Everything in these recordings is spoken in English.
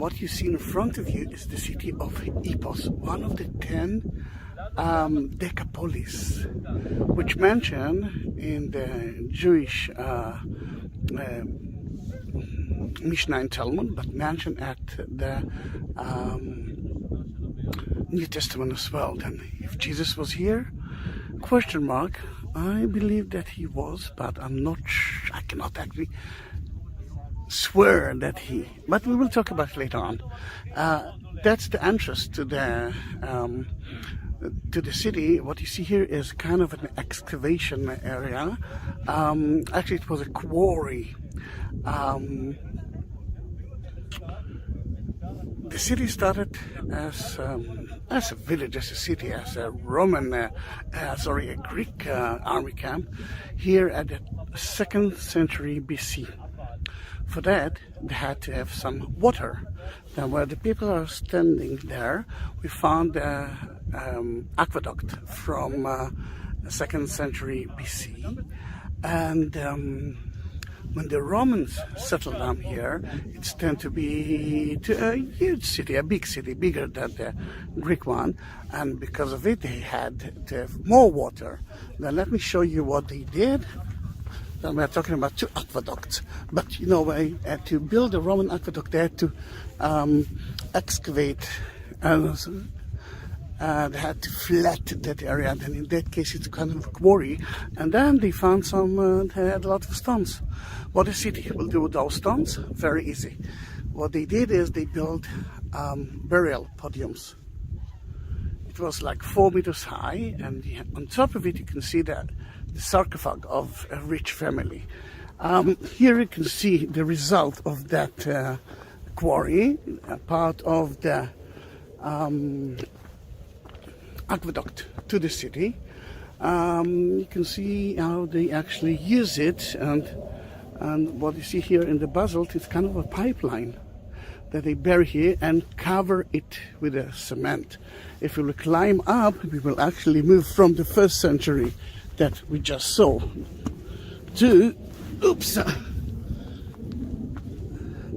What you see in front of you is the city of Hippos, one of the 10 Decapolis, which mentioned in the Jewish Mishnah and Talmud, but mentioned at the New Testament as well. Then, if Jesus was here, question mark. I believe that he was, but I'm not. I cannot actually swear that he. But we will talk about it later on. That's the entrance to the city. What you see here is kind of an excavation area. Actually, it was a quarry. The city started as a village, as a city, as a a Greek army camp here at the 2nd century BC. For that, they had to have some water. Now, where the people are standing there, we found the aqueduct from 2nd century BC, and when the Romans settled down here, it's tended to be a huge city, a big city, bigger than the Greek one, and because of it, they had to have more water. Now, let me show you what they did. Now, we're talking about 2 aqueducts, but you know, to build a Roman aqueduct, they had to excavate, they had to flat that area, and in that case it's kind of a quarry, and then they found they had a lot of stones. What the city will do with those stones? Very easy. What they did is they built burial podiums. It was like 4 meters high, and on top of it you can see the sarcophagus of a rich family. Here you can see the result of that quarry, part of the aqueduct to the city. You can see how they actually use it, and what you see here in the basalt is kind of a pipeline that they bury here and cover it with a cement. If we will climb up, we will actually move from the 1st century that we just saw to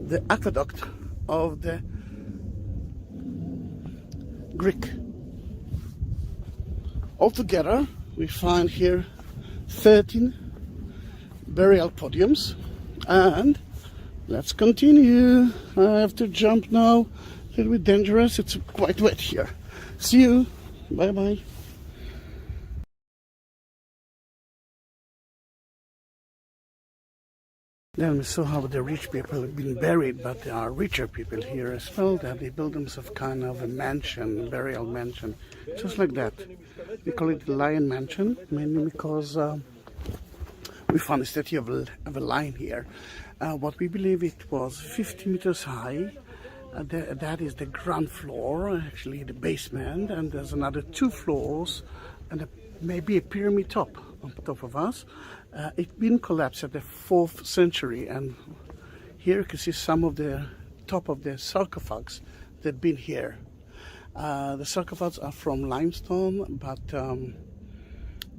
the aqueduct of the Greek. Altogether, we find here 13 burial podiums, and let's continue. I have to jump now, a little bit dangerous, it's quite wet here. See you, bye bye. Then we saw how the rich people have been buried, but there are richer people here as well, that they build themselves kind of a mansion, burial mansion, just like that. We call it the Lion Mansion, mainly because we found a statue of a lion here. What we believe it was 50 meters high. That is the ground floor, actually the basement, and there's another 2 floors and maybe a pyramid top on top of us. It's been collapsed at the 4th century, and here you can see some of the top of the sarcophags that have been here. The sarcophags are from limestone, but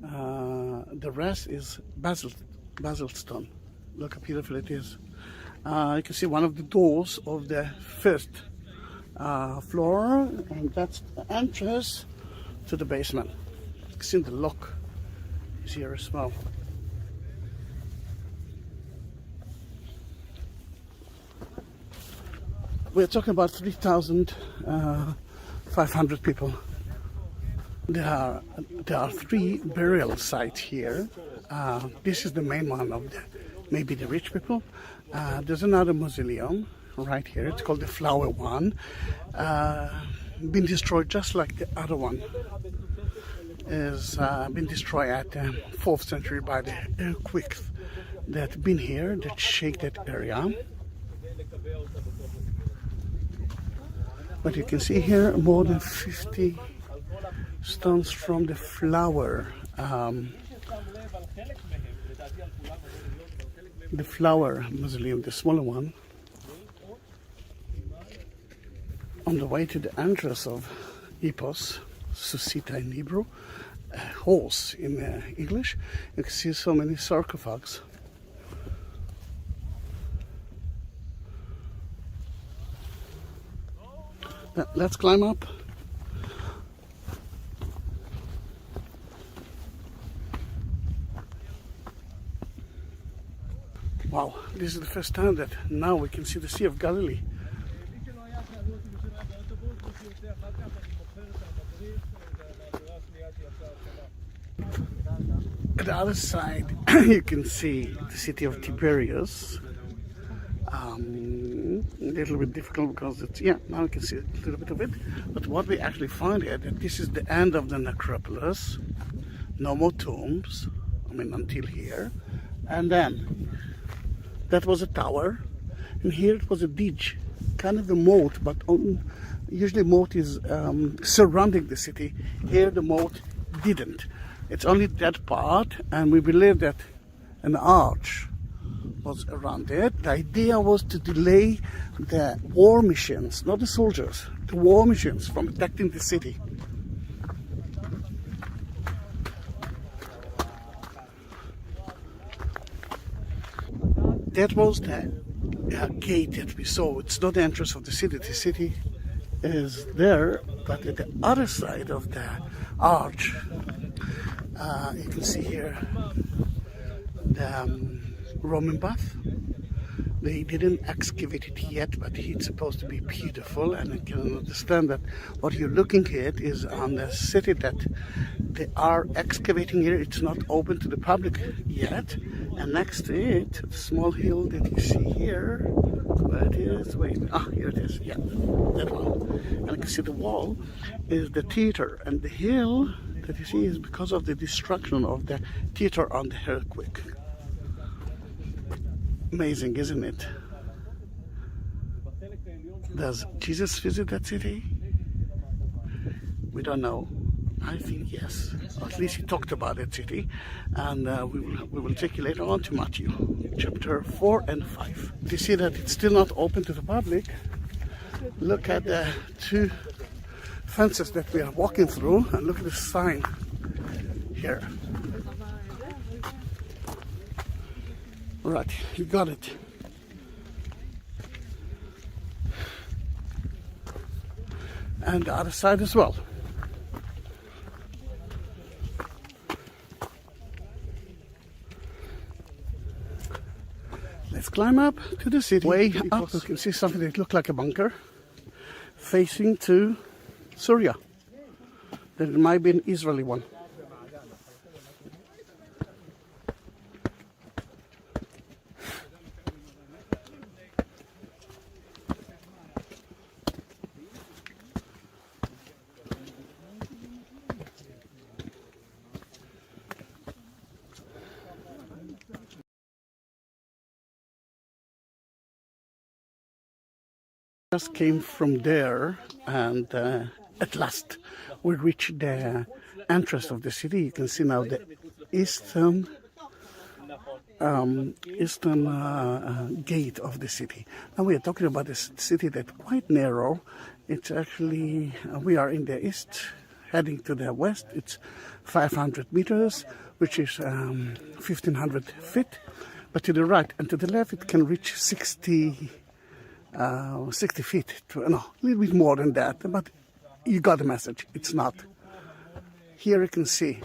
the rest is basalt stone. Look how beautiful it is. You can see one of the doors of the 1st floor, and that's the entrance to the basement. You can see the lock is here as well. We're talking about 3,500 people. There are 3 burial sites here. This is the main one of maybe the rich people. There's another mausoleum right here. It's called the Flower One. Been destroyed just like the other one. Is been destroyed at the 4th century by the earthquakes that been here that shake that area. But you can see here more than 50 stones from the flower mausoleum, the smaller one. On the way to the entrance of Hippos-Sussita in Hebrew, a horse in English, you can see so many sarcophags. Let's climb up. Wow, this is the first time that now we can see the Sea of Galilee. At the other side, you can see the city of Tiberias. A little bit difficult because it's, yeah, now you can see a little bit of it. But what we actually find here, that this is the end of the necropolis. No more tombs, I mean, until here. And then, that was a tower. And here it was a ditch, kind of a moat, but usually moat is surrounding the city. Here the moat didn't. It's only that part, and we believe that an arch was around it. The idea was to delay the war machines, not the soldiers, the war machines from attacking the city. That was the gate that we saw. It's not the entrance of the city. The city is there, but at the other side of the arch, you can see here the Roman bath. They didn't excavate it yet, but it's supposed to be beautiful, and I can understand that what you're looking at is on the city that they are excavating here. It's not open to the public yet, and next to it, the small hill that you see here, where it is, wait, here it is, yeah, that one, and you can see the wall is the theater, and the hill that you see is because of the destruction of the theater on the earthquake. Amazing, isn't it? Does Jesus visit that city? We don't know. I think yes. Or at least he talked about that city. And we will take you later on to Matthew, chapter 4 and 5. You see that it's still not open to the public. Look at the two fences that we are walking through, and look at the sign here. Right, you got it. And the other side as well. Let's climb up to the city. Way up, you can see something that looks like a bunker facing to Syria. That it might be an Israeli one. Just came from there, and at last we reached the entrance of the city. You can see now the eastern gate of the city. Now we are talking about a city that's quite narrow. It's actually, we are in the east, heading to the west. It's 500 meters, which is 1,500 feet. But to the right and to the left, it can reach 60 feet, no, a little bit more than that, but you got the message, it's not. Here you can see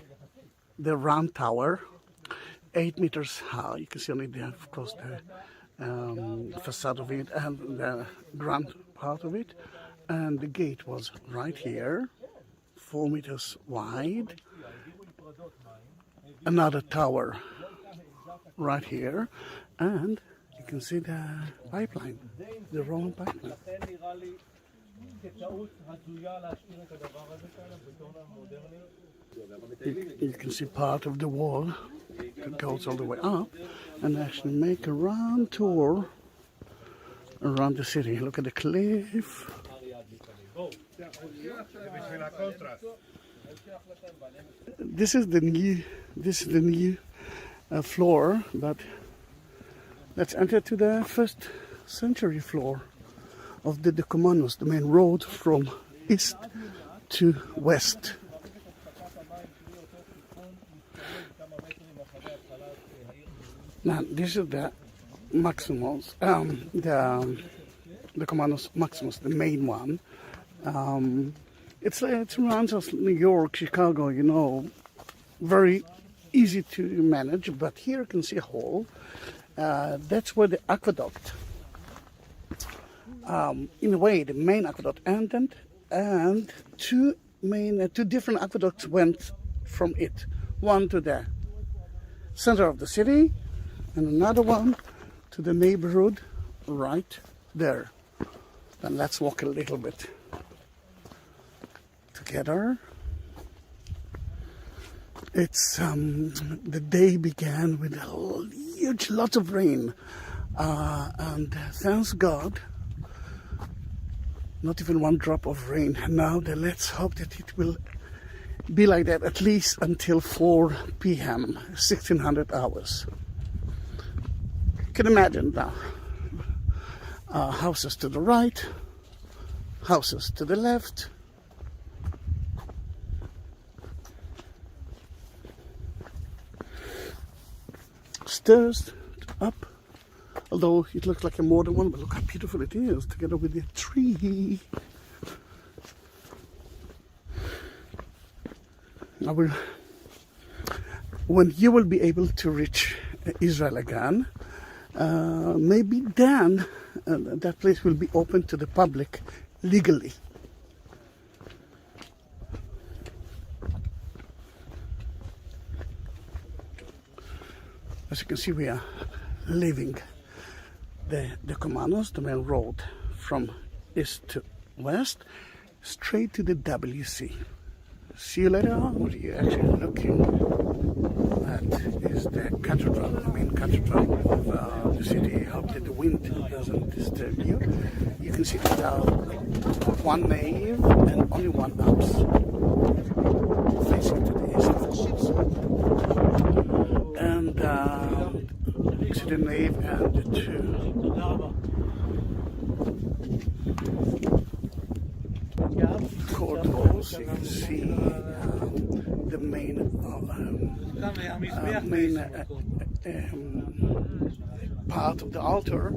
the round tower, 8 meters high. You can see only there, of course, the facade of it and the ground part of it. And the gate was right here, 4 meters wide. Another tower right here, and you can see the pipeline, the Roman pipeline. You can see part of the wall that goes all the way up, and actually make a round tour around the city. Look at the cliff. This is the new floor, but let's enter to the 1st century floor of the Decapolis, the main road from east to west. Now this is the Maximus, the Decapolis Maximus, the main one, It's around us, New York, Chicago, you know, very easy to manage. But here you can see a hole. That's where the aqueduct, in a way, the main aqueduct ended, and two different aqueducts went from it. One to the center of the city, and another one to the neighborhood right there. Then let's walk a little bit together. It's the day began with a huge lot of rain, and thanks God, not even one drop of rain. Now let's hope that it will be like that at least until 4 p.m., 1600 hours. You can imagine now, houses to the right, houses to the left, stairs up, although it looks like a modern one, but look how beautiful it is, together with the tree. When you will be able to reach Israel again, maybe then that place will be open to the public legally. As you can see, we are leaving the Comanos, the main road from east to west, straight to the WC. See you later on. What are you actually looking at is the cathedral, the main cathedral of the city. I hope that the wind doesn't disturb you. You can see that one nave and only one apse facing to the east. And see the nave and the two corridors. You can see the main part of the altar,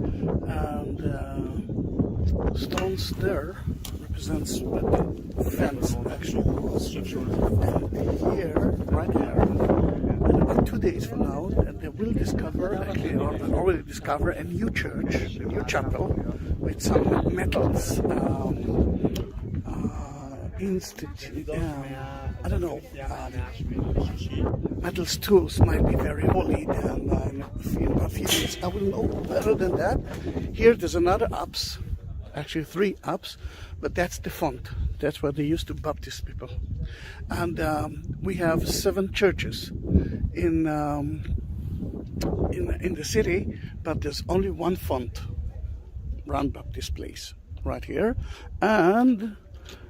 and stones there represents what the fence actually was. And here, right here, in about 2 days from now, they will discover, actually, or already discover, a new church, a new chapel with some metals. Institute, I don't know, metal stools might be very holy, and in about a few days I will know better than that. Here there's another apse, actually 3 apse, but that's the font. That's where they used to baptize people. And we have 7 churches in the city, but there's only one font around Baptist place right here, and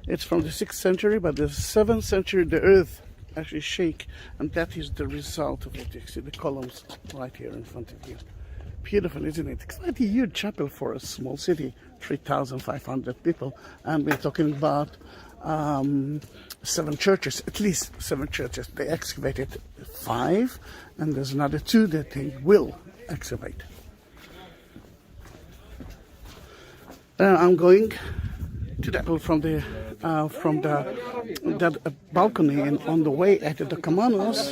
it's from the 6th century, but the 7th century the earth actually shake, and that is the result of it. You see the columns right here in front of you. Beautiful, isn't it? It's quite a huge chapel for a small city, 3,500 people, and we're talking about 7 churches, at least 7 churches. They excavated 5, and there's another 2 that they will excavate. I'm going to that from the balcony, and on the way at the Comanos,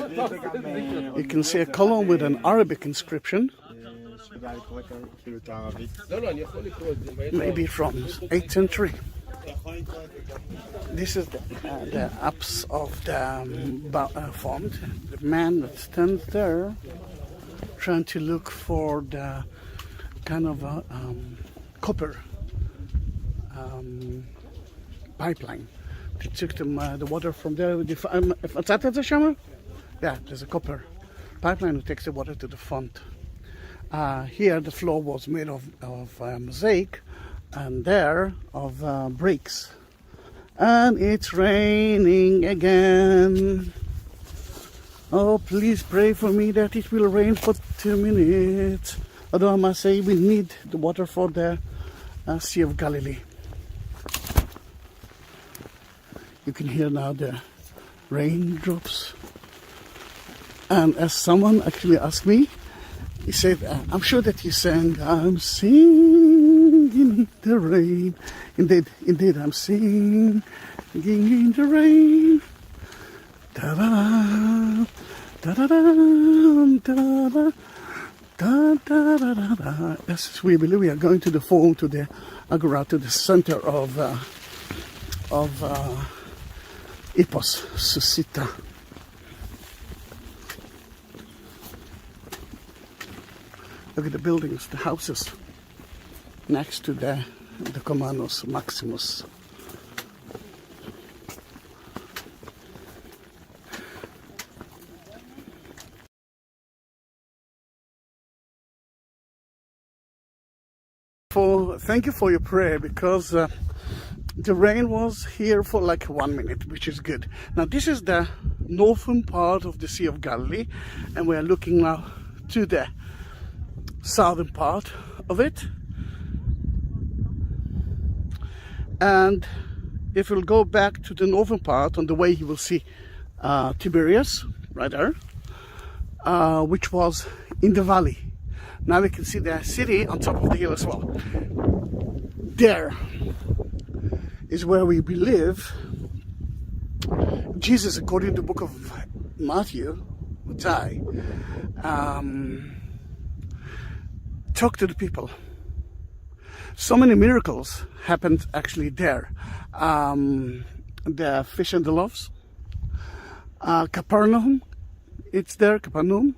you can see a column with an Arabic inscription, maybe from 8th century. This is the apse of the font. The man that stands there trying to look for the kind of copper pipeline. They took the water from there. Yeah, there's a copper pipeline that takes the water to the font. Here the floor was made of mosaic, and there of bricks. And it's raining again. Oh, please pray for me that it will rain for 2 minutes. Although I must say we need the water for the Sea of Galilee. You can hear now the raindrops. And as someone actually asked me, he said, I'm sure that you sang, I'm singing in the rain. Indeed, I'm singing in the rain. Da-da-da, da-da-da, da-da-da, da-da-da-da. Yes, we believe we are going to the forum, to the Agora, to the center of Hippos-Sussita. Look at the buildings, the houses next to the Comanus Maximus. Thank you for your prayer, because the rain was here for like 1 minute, which is good. Now this is the northern part of the Sea of Galilee, and we are looking now to the southern part of it. And if we'll go back to the northern part, on the way you will see Tiberias right there, which was in the valley. Now we can see the city on top of the hill as well. There is where we believe Jesus, according to the book of Matthew, talked to the people. So many miracles happened actually there. The fish and the loaves. Capernaum, it's there, Capernaum.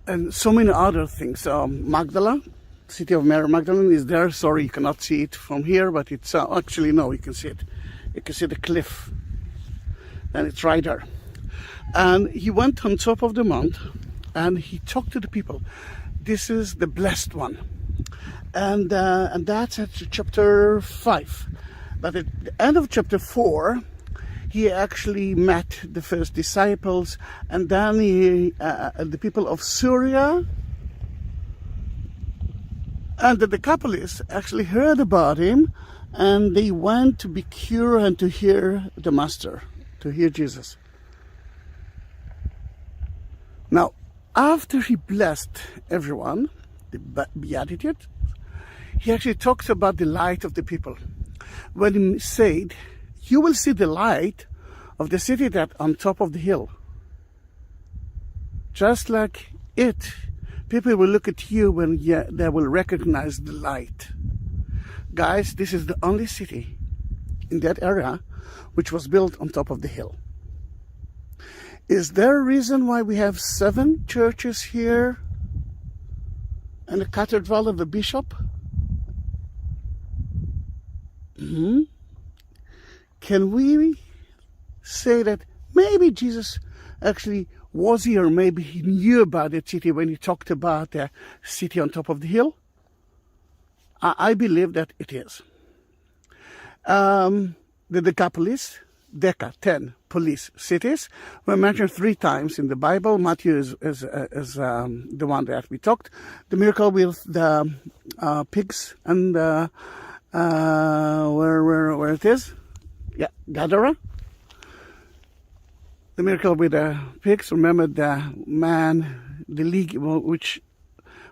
And so many other things. Magdala, city of Mary Magdalene is there. Sorry, you cannot see it from here, but it's actually, no, you can see it. You can see the cliff, and it's right there. And he went on top of the mount, and he talked to the people. This is the blessed one, and that's at chapter 5. But at the end of chapter 4, he actually met the first disciples, and then the people of Syria and the Decapolis actually heard about him, and they went to be cured and to hear the Master, to hear Jesus. Now, after he blessed everyone, the Beatitude, he actually talks about the light of the people. When he said, you will see the light of the city that on top of the hill. Just like it, people will look at you when they will recognize the light. Guys, this is the only city in that area which was built on top of the hill. Is there a reason why we have 7 churches here and a cathedral of a bishop? Can we say that maybe Jesus actually was here, maybe he knew about the city when he talked about the city on top of the hill? I believe that it is. The Decapolis, Deca, 10 police cities, were mentioned 3 times in the Bible. Matthew is the one that we talked. The miracle with the pigs and where it is? Yeah, Gadara. The miracle with the pigs. Remember the man, the legion, which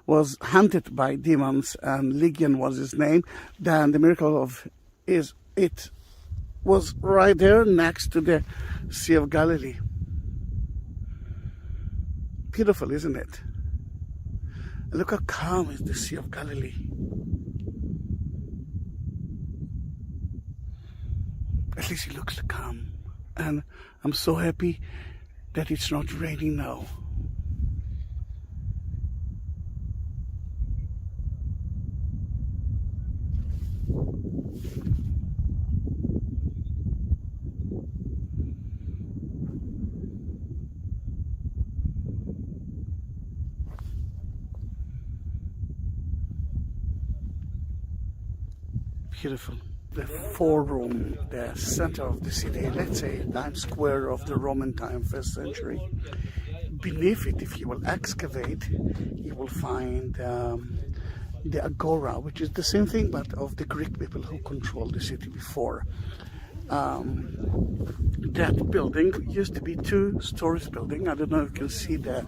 was hunted by demons, and Legion was his name. Then the miracle of it was right there next to the Sea of Galilee. Beautiful, isn't it? And look how calm is the Sea of Galilee. At least it looks calm. And I'm so happy that it's not raining now. Beautiful. The forum, the center of the city, let's say Times Square of the Roman time, 1st century. Beneath it, if you will excavate, you will find the Agora, which is the same thing but of the Greek people who controlled the city before. that building used to be 2 stories building. I don't know if you can see the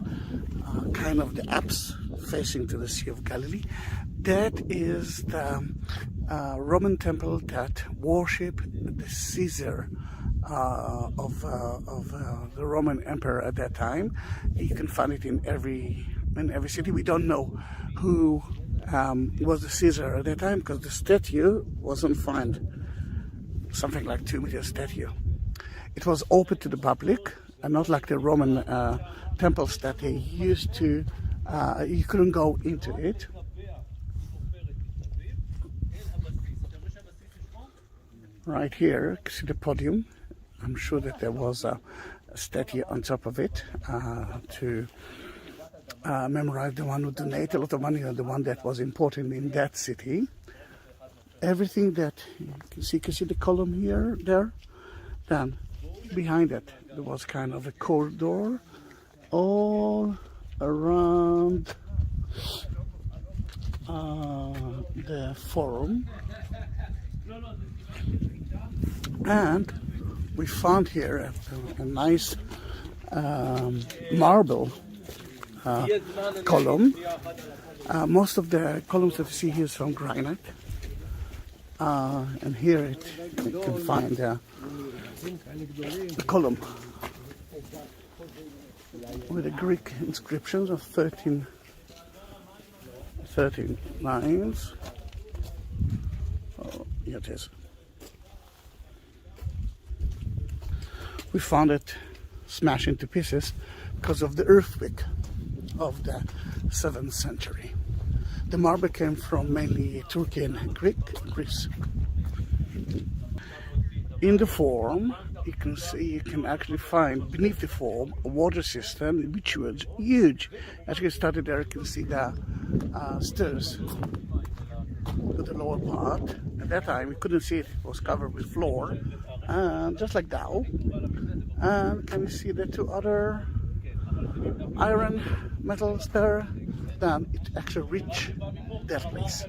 kind of the apse facing to the Sea of Galilee. That is the Roman temple that worshipped the Caesar of the Roman emperor at that time. You can find it in every city. We don't know who was the Caesar at that time because the statue wasn't found. Something like 2-meter statue. It was open to the public, and not like the Roman temples that they used to. You couldn't go into it. Right here, you can see the podium. I'm sure that there was a statue on top of it to memorize the one who donated a lot of money, or the one that was important in that city. Everything that you can see the column here, there. Then behind it, there was kind of a corridor all around the forum. And we found here a nice marble column. Most of the columns that you see here is from granite. And here you can find the column with the Greek inscriptions of 13 lines. Oh, here it is. We found it smashed into pieces because of the earthquake of the 7th century. The marble came from mainly Turkey and Greece. In the forum, you can actually find beneath the forum a water system which was huge. As you started there, you can see the stairs to the lower part. At that time, we couldn't see it; it was covered with floor, just like now. And can you see the 2 other iron metals there? Then it actually reached that place.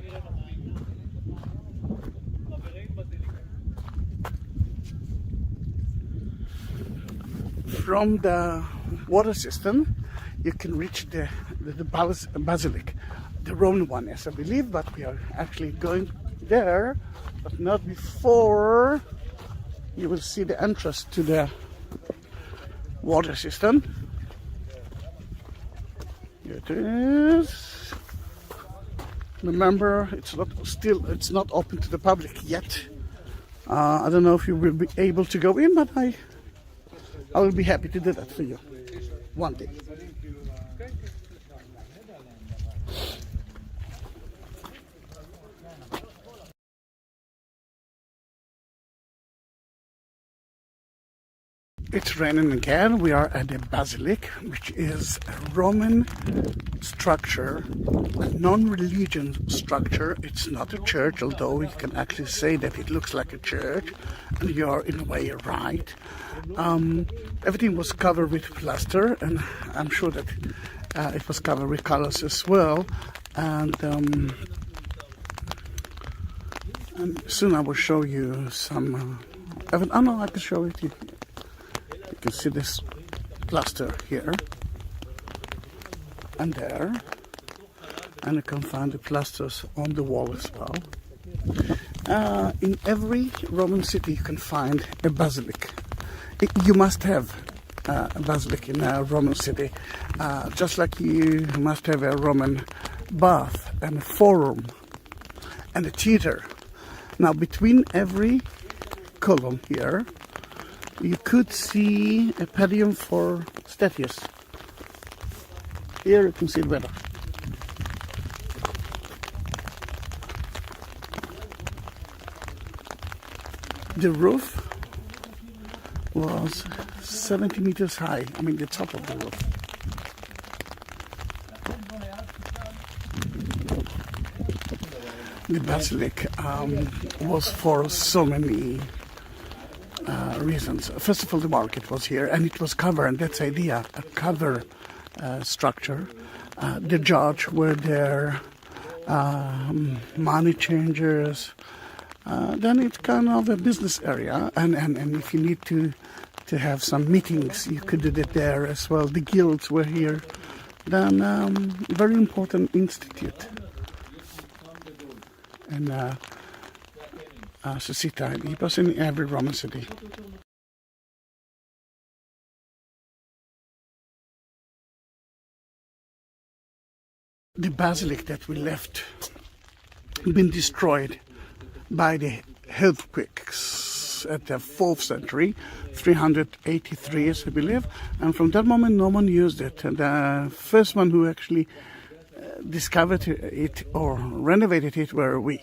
From the water system, you can reach the Basilica, the Roman one, yes, I believe, but we are actually going there, but not before you will see the entrance to the water system. Here it is. Remember, it's not open to the public yet. I don't know if you will be able to go in, but I will be happy to do that for you one day. It's raining again. We are at the Basilica, which is a Roman structure, a non-religion structure. It's not a church, although you can actually say that it looks like a church, and you're in a way right. Everything was covered with plaster, and I'm sure that it was covered with colors as well. And soon I will show you some. I can show it. You can see this plaster here and there, and you can find the plasters on the wall as well. In every Roman city you can find a basilica. You must have a basilica in a Roman city, just like you must have a Roman bath and a forum and a theater. Now between every column here you could see a podium for statues. Here you can see it better. The roof was 70 meters high. I mean the top of the roof. The basilica was for so many reasons. First of all, the market was here, and it was covered, and that's the idea, a cover structure. The judge were there, money changers, Then it's kind of a business area, and if you need to have some meetings, you could do it there as well. The guilds were here. Then very important institute. And Sussita, it was in every Roman city. The basilica that we left been destroyed by the earthquakes at the 4th century, 383, I believe, and from that moment no one used it. And the first one who actually discovered it or renovated it were we,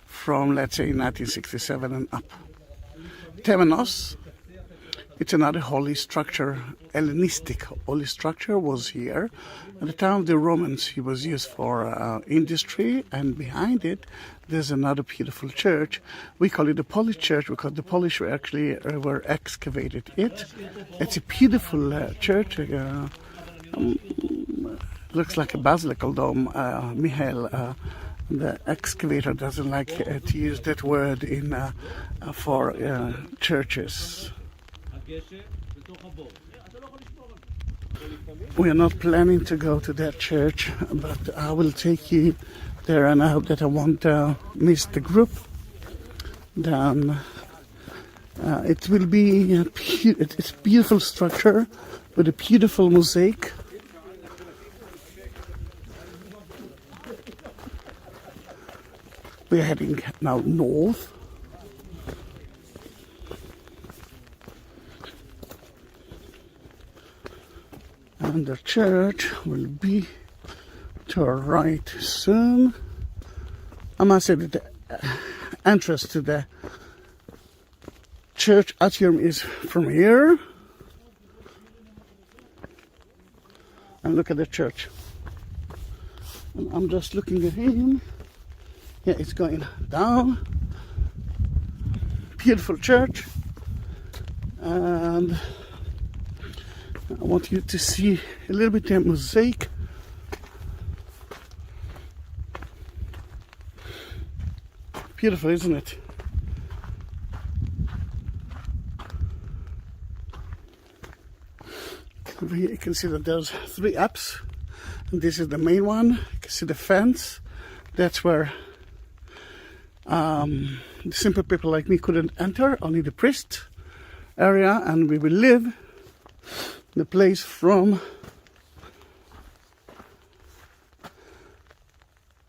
from, let's say, 1967 and up. Temenos, it's another holy structure, Hellenistic holy structure, was here. At the time of the Romans, it was used for industry, and behind it, there's another beautiful church. We call it the Polish church because the Polish were actually were excavated it. It's a beautiful church. Looks like a basilica, although Michael, the excavator, doesn't like to use that word in for churches. We are not planning to go to that church, but I will take you there, and I hope that I won't miss the group. Then it will be it's a beautiful structure with a beautiful mosaic. We're heading now north. And the church will be to our right soon. I must say that the entrance to the church atrium is from here. And look at the church. And I'm just looking at him. Yeah, it's going down. Beautiful church. And I want you to see a little bit of mosaic. Beautiful, isn't it? Over here you can see that there's 3 apses, and this is the main one. You can see the fence. That's where the simple people like me couldn't enter, only the priest area, and we will live the place from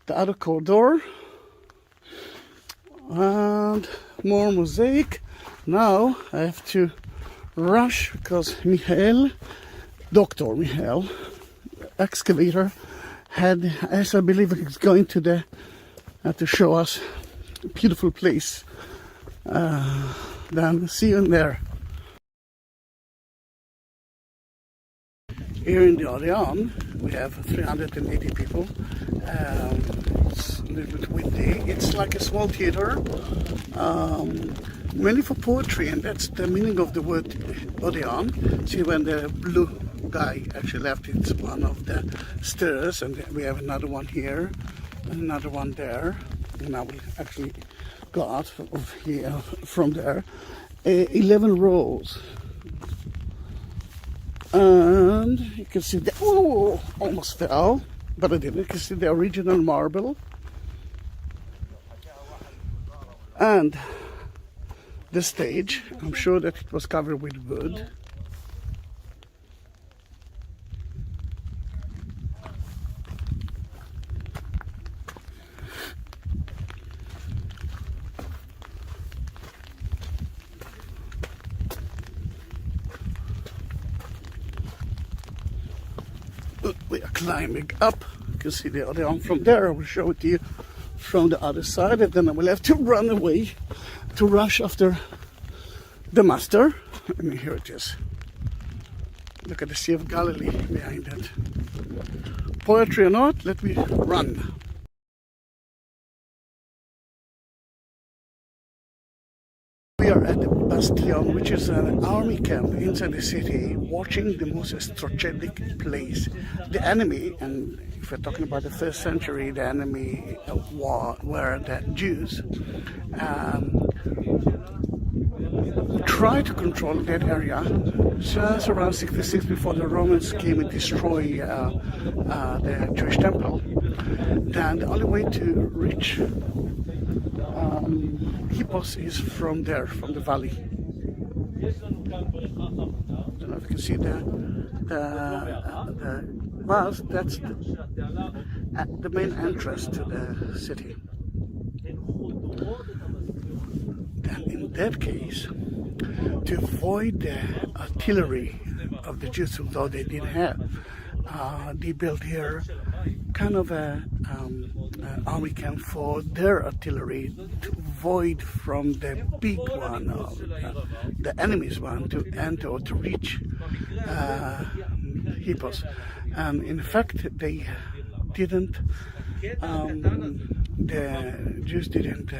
the other corridor. And more mosaic. Now I have to rush because Dr. Michael, excavator, had, as I believe, he's going to show us a beautiful place. Then see you in there. Here in the Odeon, we have 380 people. It's a little bit windy. It's like a small theater, mainly for poetry, and that's the meaning of the word Odeon. See, when the blue guy actually left, it's one of the stairs, and we have another one here, and another one there. And I will actually go out of here from there. 11 rows. And you can see the, oh, almost fell, but I didn't. You can see the original marble. And the stage, I'm sure that it was covered with wood. We are climbing up. You can see the Odeon from there. I will show it to you from the other side, and then I will have to run away to rush after the master. And here it is. Look at the Sea of Galilee behind it. Poetry or not, let me run. We are at the bastion, which is an army camp inside the city, watching the most strategic place. The enemy, and if we're talking about the first century, the enemy were the Jews. Tried to control that area just around 66 before the Romans came and destroyed the Jewish temple. Then the only way to reach Hippos is from there, from the valley. I don't know if you can see the well, that's the main entrance to the city. Then in that case, to avoid the artillery of the Jews, though they didn't have, they built here kind of a army camp for their artillery to avoid from the big one, the enemy's one, to enter or to reach Hippos. And in fact, they didn't. The Jews didn't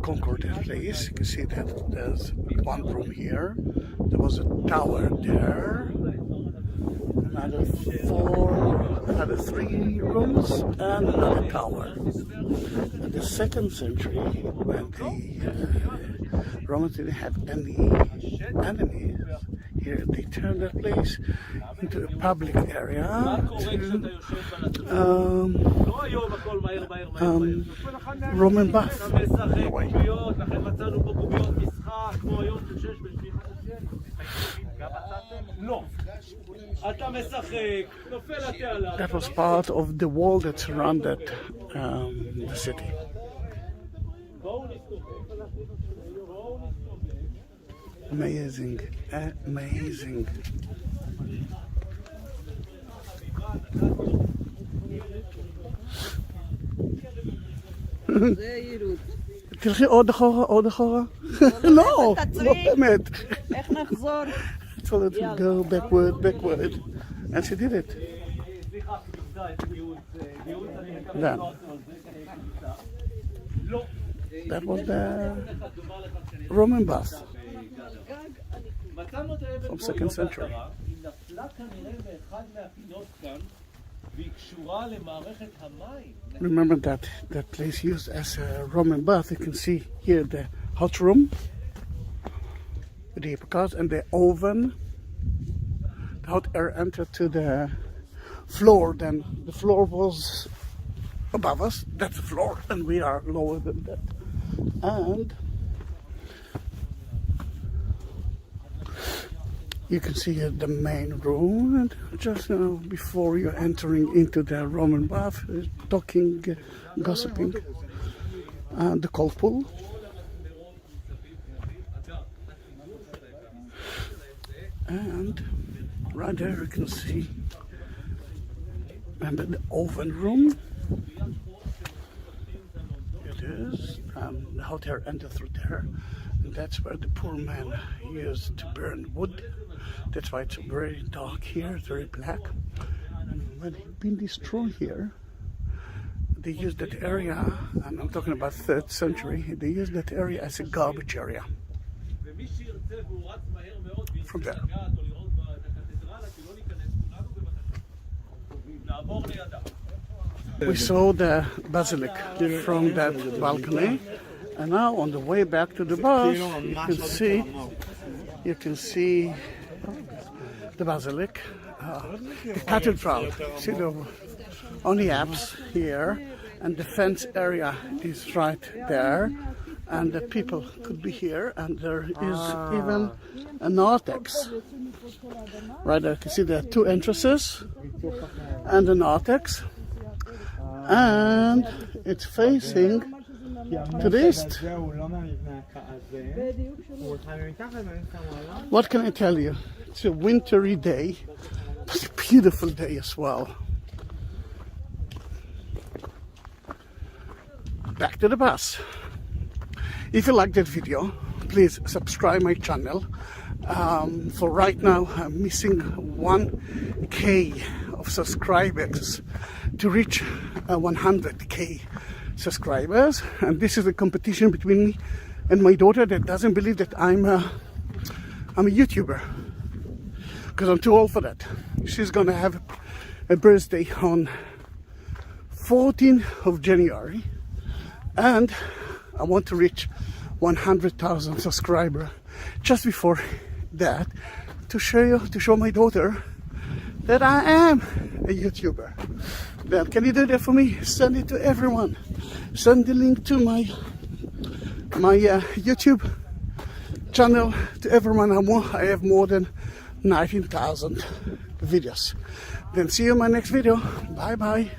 conquer that place. You can see that there's one room here. There was a tower there. Another three rooms, and another tower. In the second century, when the Romans didn't have any enemies here, they turned that place into a public area to Roman bath. That was part of the wall that surrounded the city. Amazing, amazing. תלכי עוד אחורה, עוד אחורה. לא, לא באמת. איך נחזור? I told her to go backward, and she did it. Then, that was the Roman bath from 2nd century. Remember that place used as a Roman bath. You can see here the hot room with the hippocrates and the oven. The hot air entered to the floor. Then the floor was above us. That's the floor, and we are lower than that. And you can see the main room, and just before you're entering into the Roman bath, talking, gossiping, and the cold pool. And right there you can see, remember the oven room. It is, and the hot air entered through there, and that's where the poor man used to burn wood. That's why it's very dark here, very black. And when it's been destroyed here, they used that area, and I'm talking about 3rd century, they used that area as a garbage area. From there. We saw the Basilica from that balcony, and now on the way back to the bus, you can see the Basilica, the cathedral. See on the apse here, and the fence area is right there, and the people could be here, and there is even a narthex. Right there, you can see there are 2 entrances and a narthex, and it's facing to the east. What can I tell you? It's a wintry day, but a beautiful day as well. Back to the bus. If you like that video, please subscribe my channel. For right now, I'm missing 1K of subscribers to reach 100K subscribers, and this is a competition between me and my daughter that doesn't believe that I'm a YouTuber, because I'm too old for that. She's gonna have a birthday on 14th of January, and I want to reach 100,000 subscribers just before that, to show my daughter that I am a YouTuber. Then can you do that for me? Send it to everyone. Send the link to my YouTube channel to everyone. I have more than 19,000 videos. Then see you in my next video. Bye bye.